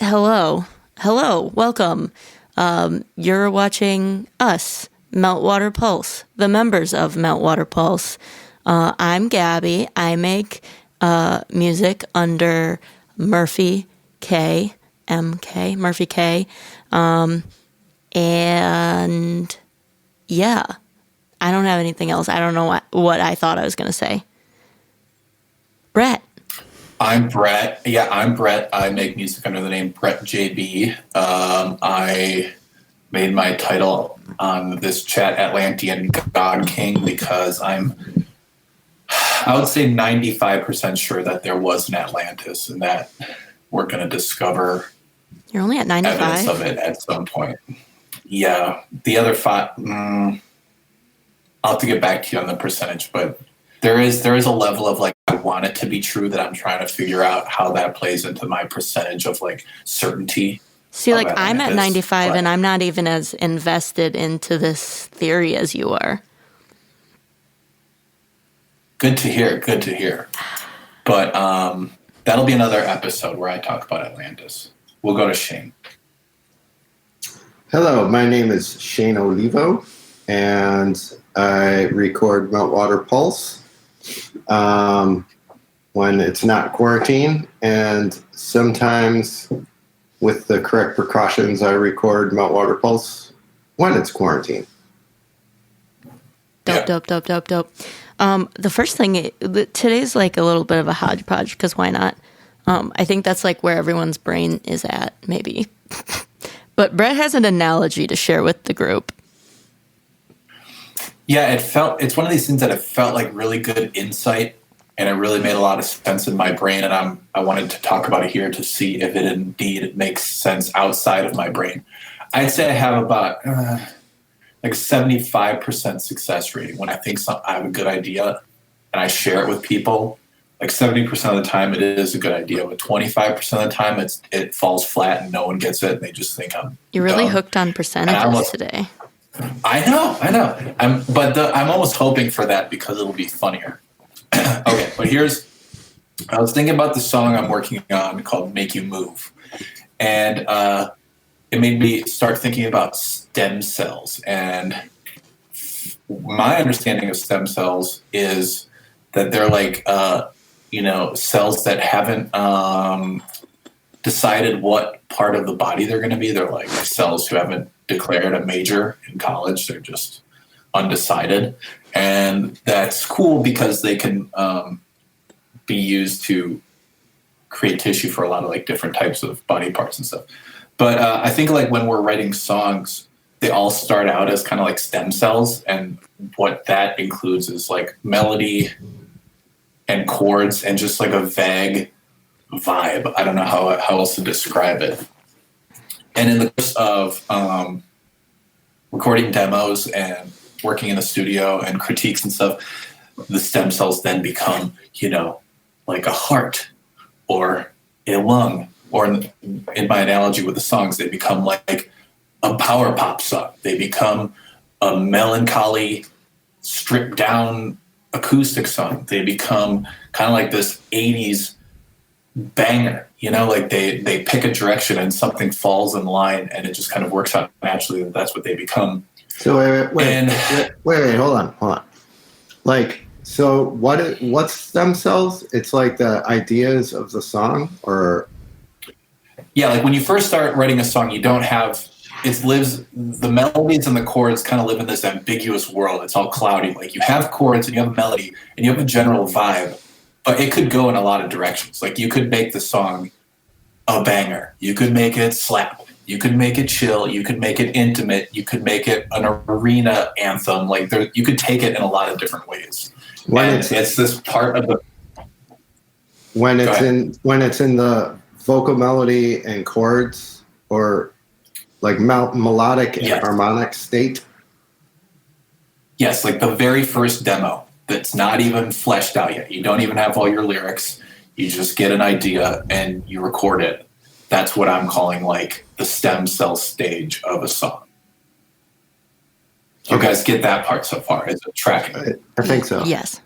Hello, welcome. You're watching us, Meltwater Pulse, the members of Meltwater Pulse. I'm Gabby. I make music under Murphy K, MK, Murphy K. And yeah, I don't have anything else. I don't know what I thought I was going to say. Brett. I'm Brett. Yeah, I'm Brett. I make music under the name Brett JB. I made my title on this chat Atlantean God King because I would say 95% sure that there was an Atlantis and that we're going to discover You're only at 95? evidence of it at some point. Yeah. The other five, I'll have to get back to you on the percentage, but there is a level of like, I want it to be true that I'm trying to figure out how that plays into my percentage of like certainty. See, like I'm at 95 and I'm not even as invested into this theory as you are. Good to hear. But that'll be another episode where I talk about Atlantis. We'll go to Shane. Hello, my name is Shane Olivo, and I record Meltwater Pulse when it's not quarantine, and sometimes with the correct precautions, I record Meltwater Pulse when it's quarantine. Dope. The first thing, today's like a little bit of a hodgepodge, because why not? I think that's like where everyone's brain is at, maybe. But Brett has an analogy to share with the group. Yeah, it's one of these things that it felt like really good insight, and it really made a lot of sense in my brain, and I wanted to talk about it here to see if it indeed makes sense outside of my brain. I'd say I have about like 75% success rating when I think I have a good idea and I share it with people. Like 70% of the time it is a good idea, but 25% of the time it falls flat and no one gets it and they just think I'm You're really dumb. hooked on percentages today. I know. I'm almost hoping for that because it'll be funnier. Okay, but I was thinking about the song I'm working on called Make You Move. And it made me start thinking about stem cells. And my understanding of stem cells is that they're like, cells that haven't decided what part of the body they're going to be. They're like cells who haven't declared a major in college. They're just undecided. And that's cool because they can be used to create tissue for a lot of like different types of body parts and stuff. But I think like when we're writing songs, they all start out as kind of like stem cells. And what that includes is like melody and chords and just like a vague vibe. I don't know how else to describe it. And in the course of recording demos and working in the studio and critiques and stuff, the stem cells then become, like a heart or a lung, or in my analogy with the songs, they become like a power pop song. They become a melancholy, stripped down acoustic song. They become kind of like this 80s banger, like they pick a direction and something falls in line and it just kind of works out naturally. And that's what they become. So wait, hold on. Like, so what's stem cells? It's like the ideas of the song, or? Yeah, like when you first start writing a song, you don't have, the melodies and the chords kind of live in this ambiguous world. It's all cloudy. Like you have chords and you have a melody and you have a general vibe, but it could go in a lot of directions. Like you could make the song a banger. You could make it slap. You could make it chill. You could make it intimate. You could make it an arena anthem. Like you could take it in a lot of different ways. It's this part of the when it's in the vocal melody and chords, or like melodic and harmonic state. Yes, like the very first demo that's not even fleshed out yet. You don't even have all your lyrics. You just get an idea and you record it. That's what I'm calling like the stem cell stage of a song. You guys get that part so far? Is it tracking? I think so. Yes.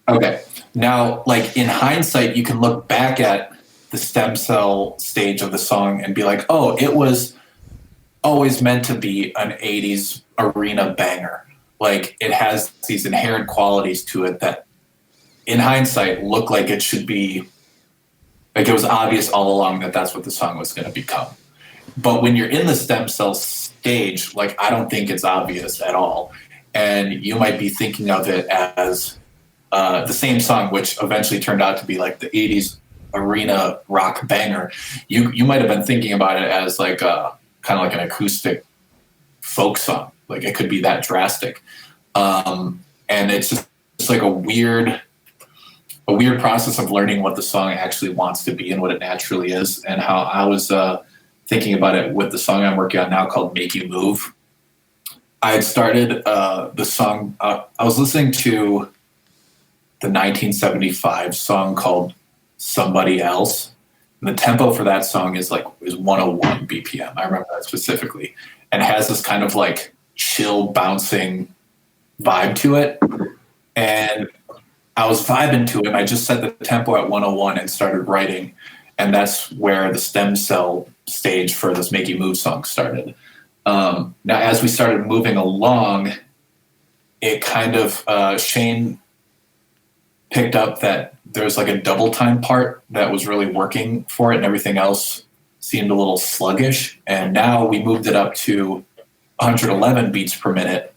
Okay. Now, like in hindsight, you can look back at the stem cell stage of the song and be like, oh, it was always meant to be an 80s arena banger. Like, it has these inherent qualities to it that in hindsight look like it should be, like it was obvious all along that that's what the song was going to become. But when you're in the stem cell stage, like, I don't think it's obvious at all. And you might be thinking of it as the same song, which eventually turned out to be like the 80s arena rock banger. You might have been thinking about it as like a kind of like an acoustic folk song. Like, it could be that drastic. And it's just like a weird process of learning what the song actually wants to be and what it naturally is. And how I was thinking about it with the song I'm working on now called Make You Move. I had started the song, I was listening to the 1975 song called Somebody Else. And the tempo for that song is 101 BPM. I remember that specifically. And it has this kind of like chill bouncing vibe to it. And I was vibing to it. And I just set the tempo at 101 and started writing. And that's where the stem cell stage for this Make You Move song started. Now, as we started moving along, it kind of, Shane picked up that there's like a double time part that was really working for it, and everything else seemed a little sluggish. And now we moved it up to 111 beats per minute.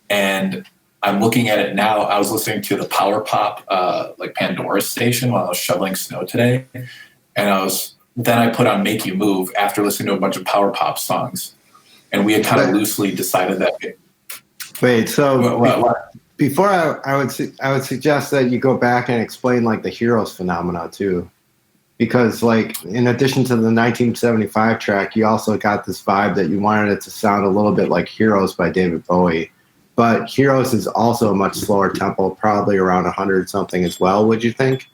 And I'm looking at it now. I was listening to the Power Pop, like Pandora station while I was shoveling snow today. And then I put on Make You Move after listening to a bunch of Power Pop songs. And we had kind of loosely decided that. Wait, so before I would suggest that you go back and explain like the Heroes phenomena too. Because like in addition to the 1975 track, you also got this vibe that you wanted it to sound a little bit like Heroes by David Bowie. But Heroes is also a much slower tempo, probably around 100 something as well, would you think?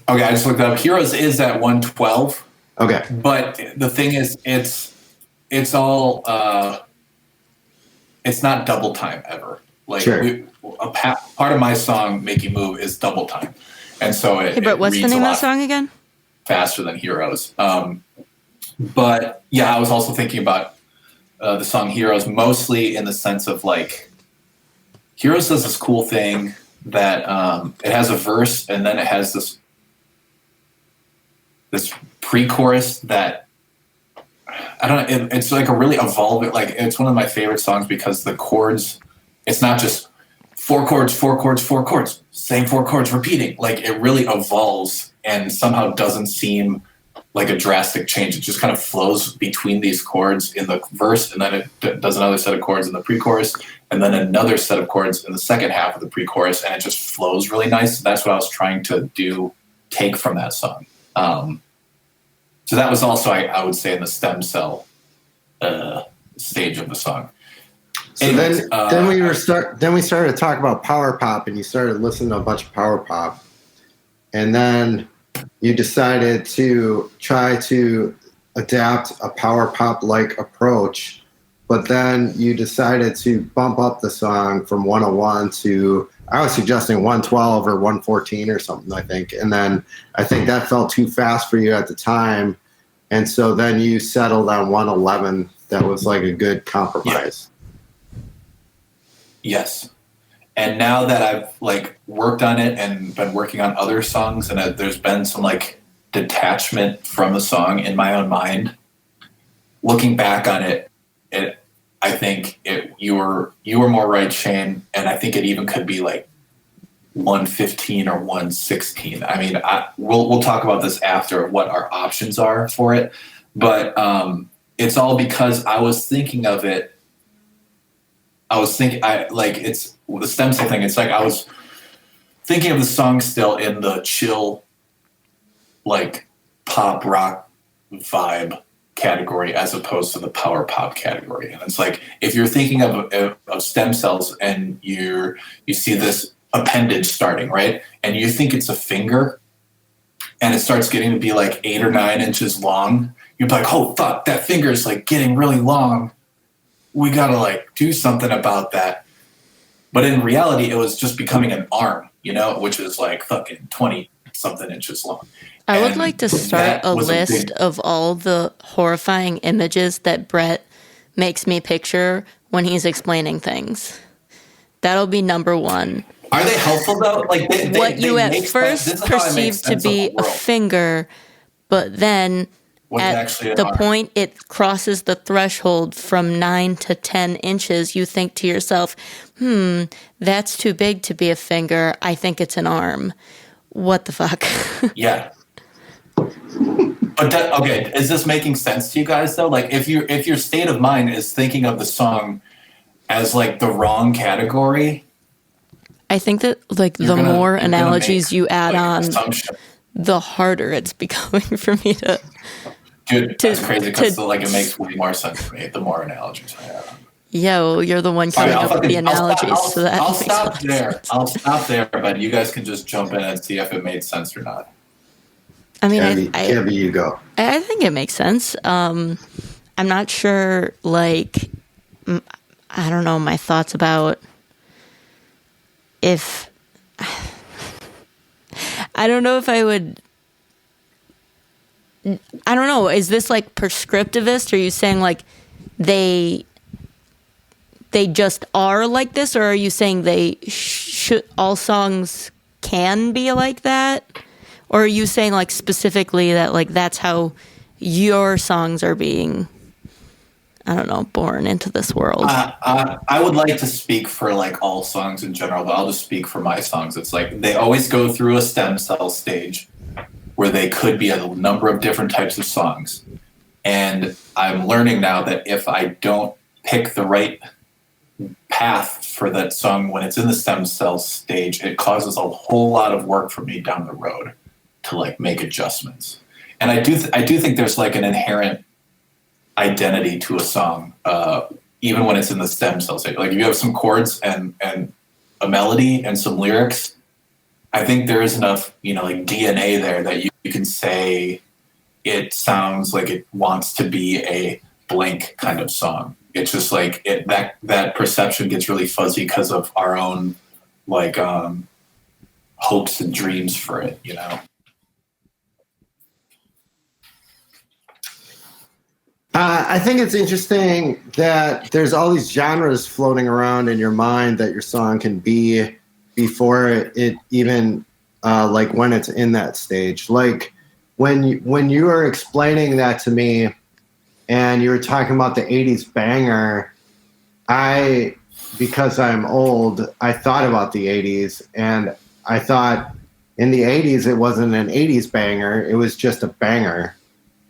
Okay, I just looked up. Heroes is at 112. Okay. But the thing is, it's all it's not double time ever. Like, sure. Part of my song Make You Move is double time, and so but what's the name of the song again? Faster than Heroes. But yeah, I was also thinking about the song Heroes mostly in the sense of like Heroes does this cool thing that it has a verse and then it has this pre-chorus that I don't know. It's like a really evolving. Like, it's one of my favorite songs because the chords. It's not just 4 chords, 4 chords, 4 chords. Same 4 chords repeating. Like, it really evolves and somehow doesn't seem like a drastic change. It just kind of flows between these chords in the verse, and then it does another set of chords in the pre-chorus, and then another set of chords in the second half of the pre-chorus, and it just flows really nice. So that's what I was trying to take from that song. So that was also, I would say, in the stem cell stage of the song. So anyways, then we started to talk about power pop, and you started listening to a bunch of power pop, and then you decided to try to adapt a power pop like approach, but then you decided to bump up the song from 101 to, I was suggesting 112 or 114 or something, I think. And then I think that felt too fast for you at the time. And so then you settled on 111. That was like a good compromise. Yeah. Yes. And now that I've like worked on it and been working on other songs, and there's been some like detachment from the song in my own mind, looking back on it, I think you were more right, Shane. And I think it even could be like 115 or 116. I mean, we'll talk about this after what our options are for it, but it's all because I was thinking of it. It's the stem cell thing. It's like I was thinking of the song still in the chill, like pop rock vibe category as opposed to the power pop category. And it's like if you're thinking of stem cells and you see this appendage starting, right? And you think it's a finger and it starts getting to be like 8 or 9 inches long, you'd be like, oh fuck, that finger is like getting really long. We gotta like do something about that. But in reality, it was just becoming an arm, which is like fucking 20 something inches long. I would And like to start that a was a list big. of all the horrifying images that Brett makes me picture when he's explaining things. That'll be number one. Are they helpful though? Like What you they at make sense. This first is how I make perceive to sense of the be a world. finger, but then What's at actually an the arm. point it crosses the threshold from 9 to 10 inches, you think to yourself, that's too big to be a finger. I think it's an arm. What the fuck? Yeah. But okay, is this making sense to you guys though? Like if your state of mind is thinking of the song as like the wrong category, I think that like the more analogies you add on, the harder it's becoming for me to. Dude, that's crazy because like it makes way more sense to me the more analogies I have. Yeah, well, you're the one coming up with the analogies, so that I'll makes stop a lot of there. sense. I'll stop there, but you guys can just jump in and see if it made sense or not. I mean, Gabby, you go. I think it makes sense. I'm not sure, like, I don't know, my thoughts about if. I don't know if I would. I don't know. Is this like prescriptivist? Are you saying like they just are like this, or are you saying they should all songs can be like that? Or are you saying like specifically that like that's how your songs are being, I don't know, born into this world? I would like to speak for like all songs in general, but I'll just speak for my songs. It's like they always go through a stem cell stage where they could be a number of different types of songs. And I'm learning now that if I don't pick the right path for that song when it's in the stem cell stage, it causes a whole lot of work for me down the road to like make adjustments. And I do think there's like an inherent identity to a song, even when it's in the stem cell stage. Like if you have some chords and a melody and some lyrics, I think there is enough, like DNA there that you can say it sounds like it wants to be a blank kind of song. It's just like that perception gets really fuzzy because of our own like hopes and dreams for it, I think it's interesting that there's all these genres floating around in your mind that your song can be before it even like when it's in that stage. Like when you were explaining that to me and you were talking about the 80s banger, because I'm old, I thought about the 80s, and I thought in the 80s it wasn't an 80s banger, it was just a banger.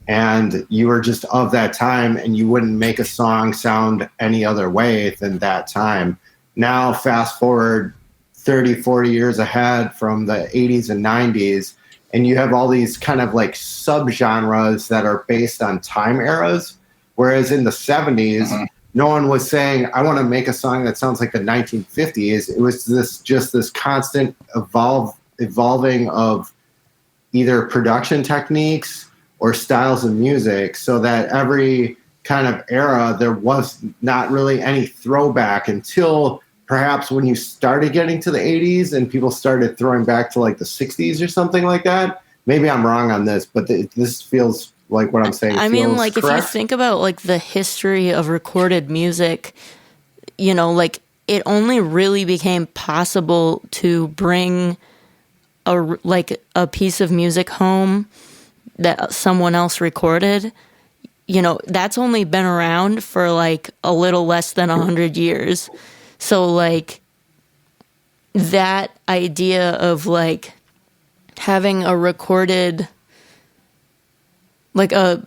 And you were just of that time, and you wouldn't make a song sound any other way than that time. Now, fast forward 30, 40 years ahead from the 80s and 90s, and you have all these kind of like subgenres that are based on time eras. Whereas in the 70s, no one was saying, I want to make a song that sounds like the 1950s. It was this constant evolving of either production techniques or styles of music, so that every kind of era, there was not really any throwback until perhaps when you started getting to the 80s and people started throwing back to like the 60s or something like that. Maybe I'm wrong on this, but this feels like what I'm saying. I mean, like correct. If you think about like the history of recorded music, like it only really became possible to bring a piece of music home that someone else recorded, that's only been around for like a little less than 100 years. So like that idea of like having a recorded, like a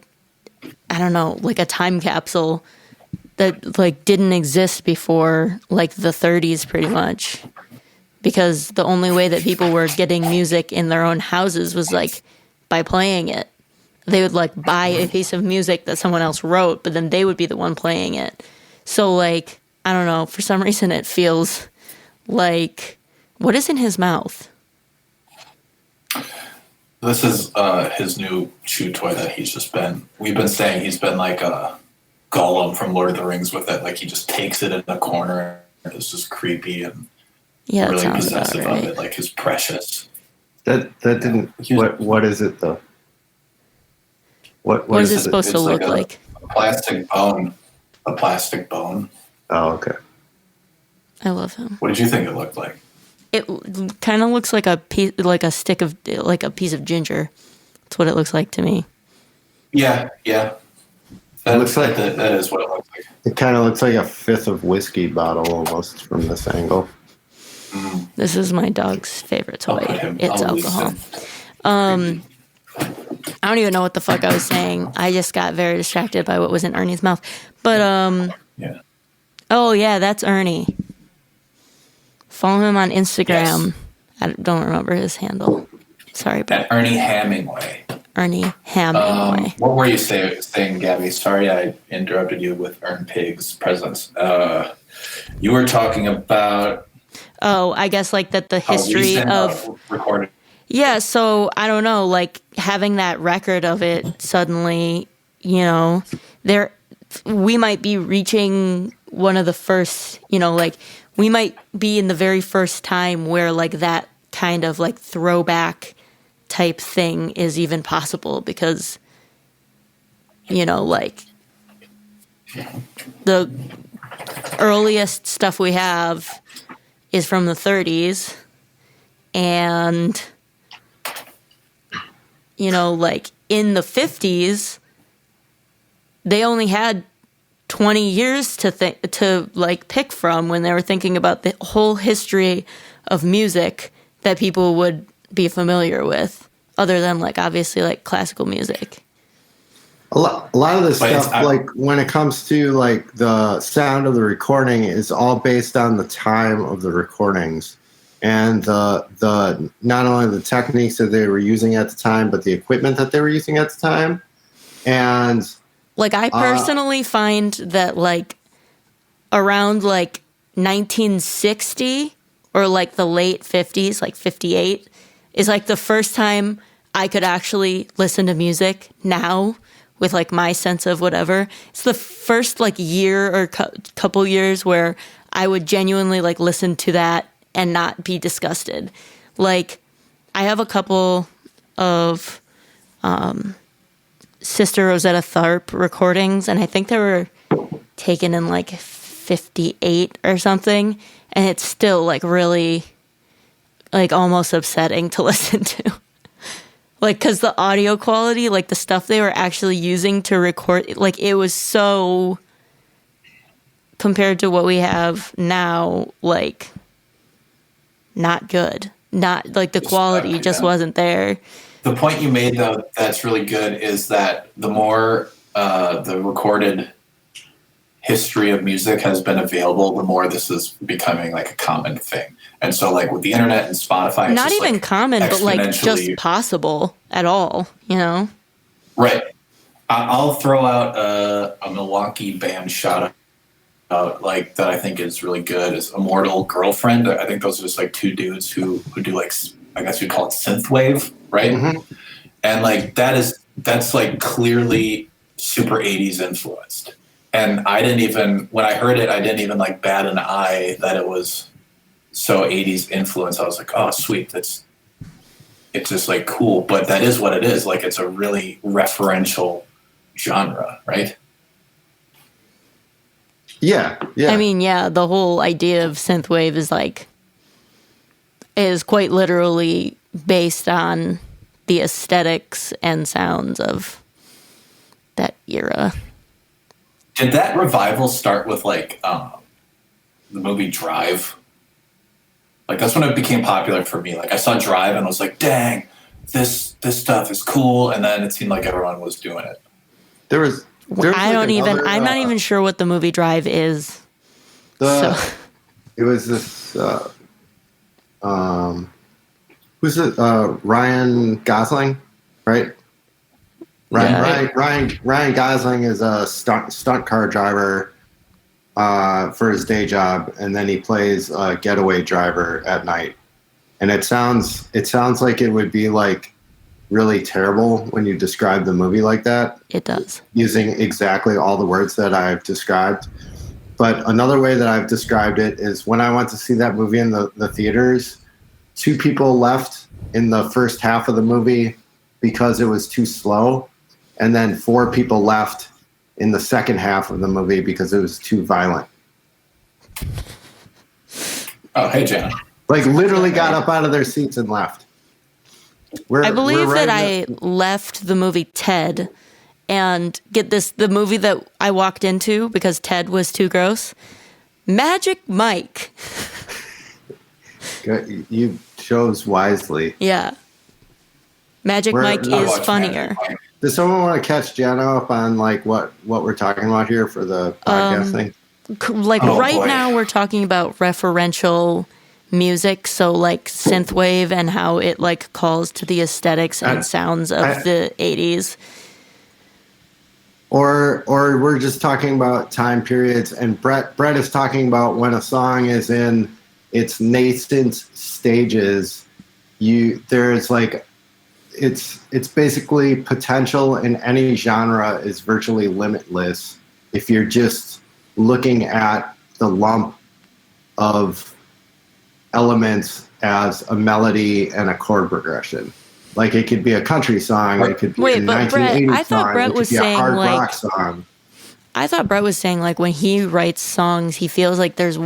time capsule that like didn't exist before like the 30s pretty much, because the only way that people were getting music in their own houses was like by playing it. They would like buy a piece of music that someone else wrote, but then they would be the one playing it. So like, I don't know, for some reason it feels like, what is in his mouth? This is his new chew toy that we've been saying he's been like a Gollum from Lord of the Rings with it. Like he just takes it in the corner and it's just creepy and really possessive of it, like his precious. That didn't. What is it though? What is it supposed to look like? A plastic bone. A plastic bone. Oh, okay. I love him. What did you think it looked like? It kind of looks like a piece of ginger. That's what it looks like to me. Yeah. That looks like that is what it looks like. It kind of looks like a fifth of whiskey bottle almost from this angle. This is my dog's favorite toy. It's alcohol. I don't even know what the fuck I was saying. I just got very distracted by what was in Ernie's mouth. But yeah. Oh yeah, that's Ernie. Follow him on Instagram. Yes. I don't remember his handle. Sorry, but Ernie Hemingway. Ernie Hemingway. What were you saying, Gabby? Sorry, I interrupted you with Ern Pig's presence. You were talking about. Oh, I guess like that the history of recording. Yeah, so I don't know, like having that record of it suddenly, we might be reaching one of the first, like we might be in the very first time where like that kind of like throwback type thing is even possible because, like the earliest stuff we have is from the 30s and like in the 50s they only had 20 years to like pick from when they were thinking about the whole history of music that people would be familiar with other than like obviously like classical music. A lot of this stuff, like when it comes to like the sound of the recording, is all based on the time of the recordings and the not only the techniques that they were using at the time, but the equipment that they were using at the time. And like I personally find that like around like 1960 or like the late 50s, like 58, is like the first time I could actually listen to music now with like my sense of whatever. It's the first like year or couple years where I would genuinely like listen to that and not be disgusted. Like I have a couple of Sister Rosetta Tharpe recordings, and I think they were taken in like 58 or something, and it's still like really like almost upsetting to listen to. Like, because the audio quality, like the stuff they were actually using to record, like it was so, compared to what we have now, like not good. Not like the quality just wasn't there. The point you made, though, that's really good is that the more the recorded history of music has been available, the more this is becoming like a common thing. And so like with the internet and Spotify, not even like common, but like just possible at all, Right. I'll throw out a Milwaukee band shout out like that I think is really good is Immortal Girlfriend. I think those are just like two dudes who do like, I guess you'd call it synthwave, right? Mm-hmm. And like that's like clearly super 80s influenced. And when I heard it, I didn't even like bat an eye that it was so 80s influence. I was like, oh, sweet. It's just like cool. But that is what it is. Like it's a really referential genre, right? Yeah. I mean, yeah, the whole idea of synthwave is quite literally based on the aesthetics and sounds of that era. Did that revival start with like the movie Drive? Like that's when it became popular for me. Like I saw Drive and I was like, dang, this stuff is cool. And then it seemed like everyone was doing it. I'm not even sure what the movie Drive is. It was this, who's it? Ryan Gosling, right? Ryan Gosling is a stunt car driver for his day job, and then he plays a getaway driver at night. And it sounds like it would be like really terrible when you describe the movie like that. It does. Using exactly all the words that I've described. But another way that I've described it is when I went to see that movie in the theaters, two people left in the first half of the movie because it was too slow, and then 4 people left in the second half of the movie because it was too violent. Oh, hey, Jenna. Like literally got up out of their seats and left. I believe that I left the movie Ted, and get this, the movie that I walked into because Ted was too gross, Magic Mike. You chose wisely. Yeah. Magic Mike is funnier. Does someone want to catch Jenna up on like what we're talking about here for the podcast thing? Now we're talking about referential music, so like synthwave and how it like calls to the aesthetics and sounds of the 80s. Or we're just talking about time periods, and Brett is talking about when a song is in its nascent stages. There's like it's basically potential in any genre is virtually limitless if you're just looking at the lump of elements as a melody and a chord progression. Like it could be a country song, it could be a 1980s song, it could be a hard rock song. I thought Brett was saying like when he writes songs, he feels like there's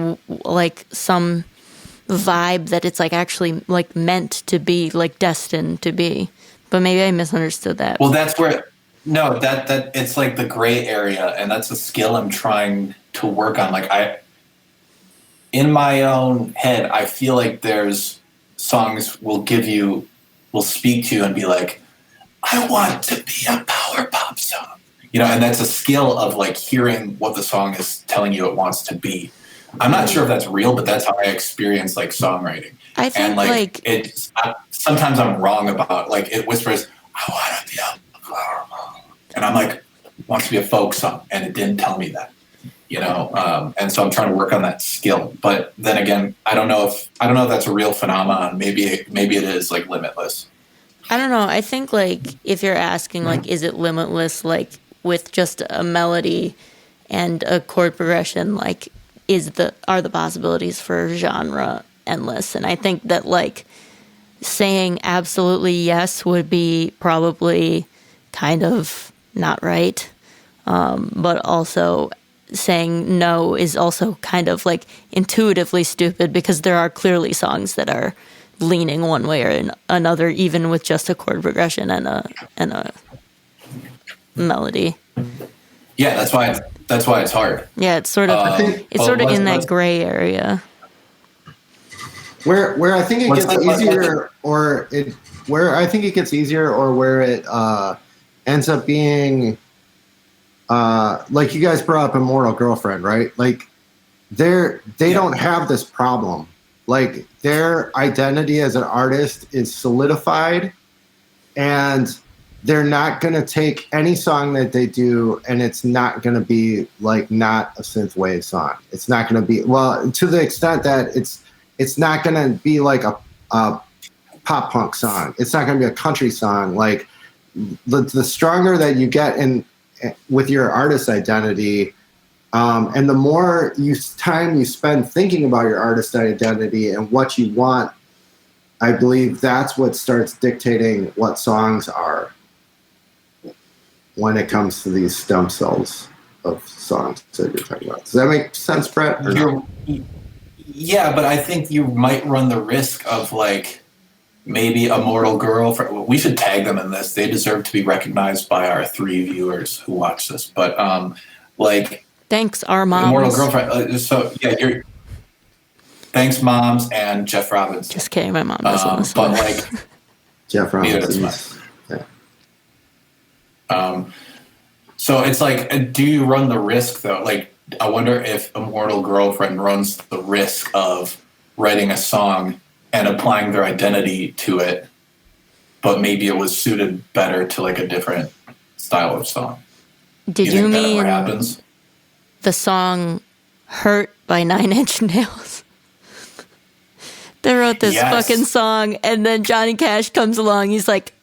like some vibe that it's like actually like meant to be, like destined to be. But maybe I misunderstood that. Well, that's where that it's like the gray area, and that's a skill I'm trying to work on. Like in my own head, I feel like there's songs will speak to you and be like, I want to be a power pop song. And that's a skill of like hearing what the song is telling you it wants to be. I'm not sure if that's real, but that's how I experience like songwriting. I think like it's sometimes I'm wrong about like it whispers, I want to be a power pop, and I'm like, wants to be a folk song, and it didn't tell me that. And so I'm trying to work on that skill. But then again, I don't know if that's a real phenomenon. Maybe it is like limitless. I don't know. I think like if you're asking like, is it limitless? Like with just a melody and a chord progression, like are the possibilities for genre endless? And I think that like saying absolutely yes would be probably kind of not right. But also saying no is also kind of like intuitively stupid because there are clearly songs that are leaning one way or another, even with just a chord progression and a melody. Yeah, that's why it's hard. Yeah, it's sort of in that gray area. Where I think it gets easier, or where it ends up being. Like you guys brought up Immortal Girlfriend, right? Like they don't have this problem. Like their identity as an artist is solidified, and they're not going to take any song that they do and it's not going to be like not a synthwave song. It's not going to be, well, to the extent that it's not going to be like a pop punk song. It's not going to be a country song. Like the stronger that you get in with your artist identity, and the more time you spend thinking about your artist identity and what you want, I believe that's what starts dictating what songs are when it comes to these stem cells of songs that you're talking about. Does that make sense, Brett? Yeah, but I think you might run the risk of like maybe Immortal Girlfriend. We should tag them in this. They deserve to be recognized by our 3 viewers who watch this. But like, thanks, our moms. Immortal Girlfriend. Thanks, moms, and Jeff Robinson. Just kidding, my mom doesn't listen. But like, Jeff Robinson. So it's like, do you run the risk though? Like, I wonder if Immortal Girlfriend runs the risk of writing a song and applying their identity to it, but maybe it was suited better to like a different style of song. Did you mean the song "Hurt" by 9 Inch Nails? They wrote this fucking song, and then Johnny Cash comes along. He's like,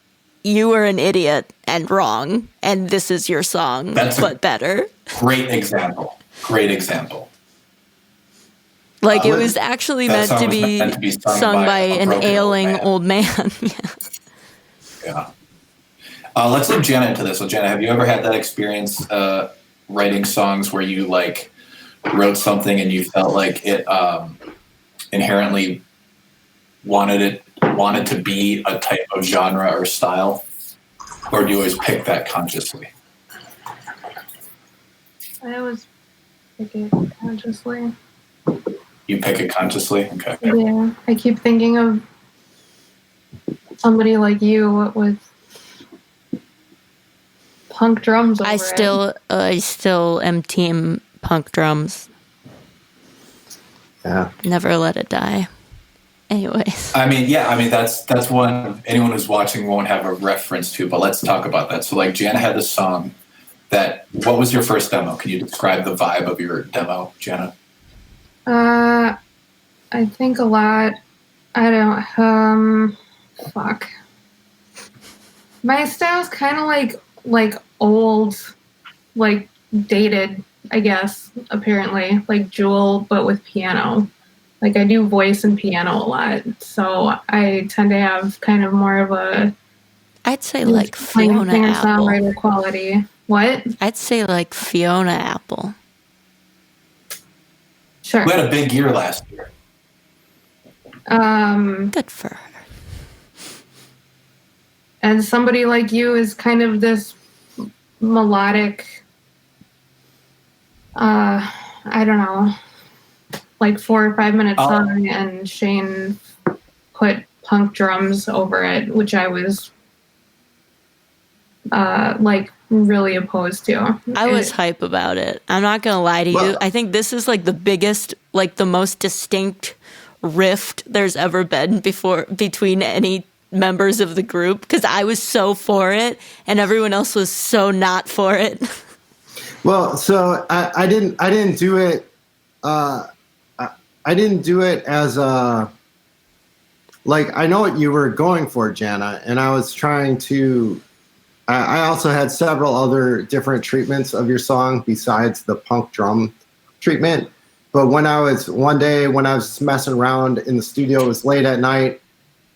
"You were an idiot and wrong, and this is your song, but better." Great example. Like it was actually meant to be sung by an ailing old man. Yeah. Let's look Jana into this. So Jana, have you ever had that experience writing songs where you like wrote something and you felt like it inherently wanted to be a type of genre or style, or do you always pick that consciously? I always pick it consciously. You pick it consciously? Okay. Yeah, I keep thinking of somebody like you with punk drums over I still am team punk drums. Yeah. Never let it die. Anyways. That's one anyone who's watching won't have a reference to, but let's talk about that. So like Jana had this song what was your first demo? Can you describe the vibe of your demo, Jana? I think a lot. I don't. Fuck. My style's kind of like old, like dated, I guess. Apparently, like Jewel, but with piano. Like I do voice and piano a lot, so I tend to have kind of more of a. I'd say like Fiona Apple. Songwriter quality. What? I'd say like Fiona Apple. Sure. We had a big year last year. Good for her. And somebody like you is kind of this melodic, I don't know, like 4 or 5 minute song, and Shane put punk drums over it, which I was like really opposed to. I was hype about it. I'm not gonna lie to you. I think this is like the biggest, like the most distinct rift there's ever been between any members of the group, because I was so for it and everyone else was so not for it. Well, so I didn't do it. I didn't do it as a, like, I know what you were going for, Jana, and I was trying to. I also had several other different treatments of your song besides the punk drum treatment. But one day when I was messing around in the studio, it was late at night,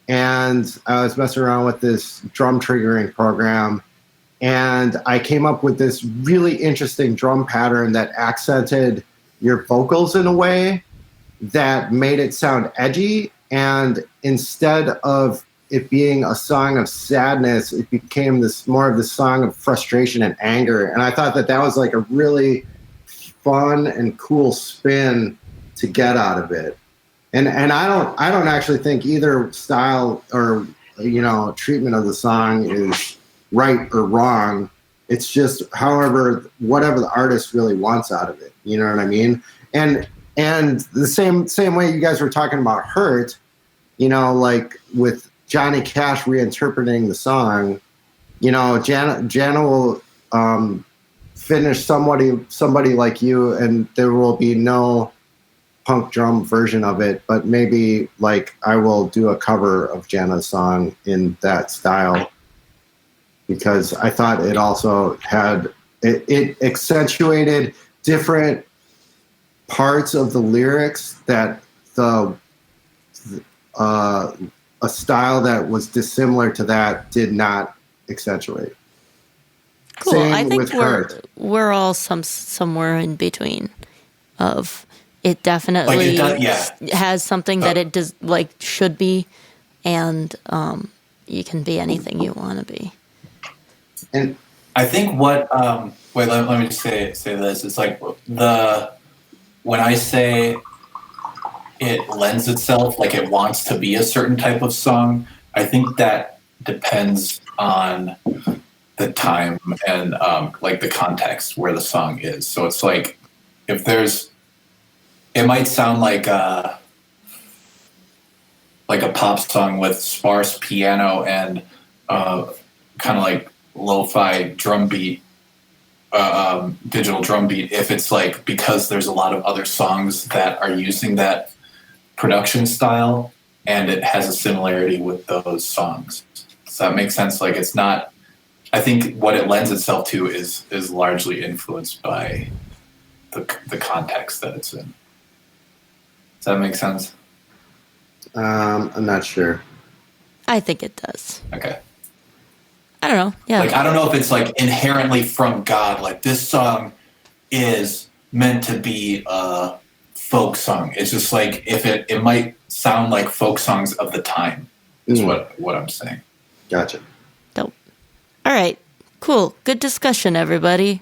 and I was messing around with this drum triggering program, and I came up with this really interesting drum pattern that accented your vocals in a way that made it sound edgy. And instead of it being a song of sadness, it became more of the song of frustration and anger. And I thought that was like a really fun and cool spin to get out of it. And I don't actually think either style or treatment of the song is right or wrong. It's just whatever the artist really wants out of it. You know what I mean? And the same way you guys were talking about Hurt, like with Johnny Cash reinterpreting the song, Jana will finish somebody like you, and there will be no punk drum version of it, but maybe like I will do a cover of Jana's song in that style, because I thought it also had it accentuated different parts of the lyrics that a style that was dissimilar to that did not accentuate. Cool. Same I think with we're all somewhere in between. Of it definitely has something that it does should be, and you can be anything you want to be. And I think what let me just say this. It's like when I say it lends itself, like it wants to be a certain type of song, I think that depends on the time and like the context where the song is. So it's like it might sound like a pop song with sparse piano and kind of like lo-fi drum beat, digital drum beat, if it's like because there's a lot of other songs that are using that production style and it has a similarity with those songs. Does that make sense? Like it's not, I think what it lends itself to is largely influenced by the context that it's in. Does that make sense? I'm not sure. I think it does. Okay. I don't know. Yeah. Like, I don't know if it's like inherently from God. Like, this song is meant to be a folk song. It's just like if it might sound like folk songs of the time. Is what I'm saying. Gotcha. Dope. All right. Cool. Good discussion, everybody.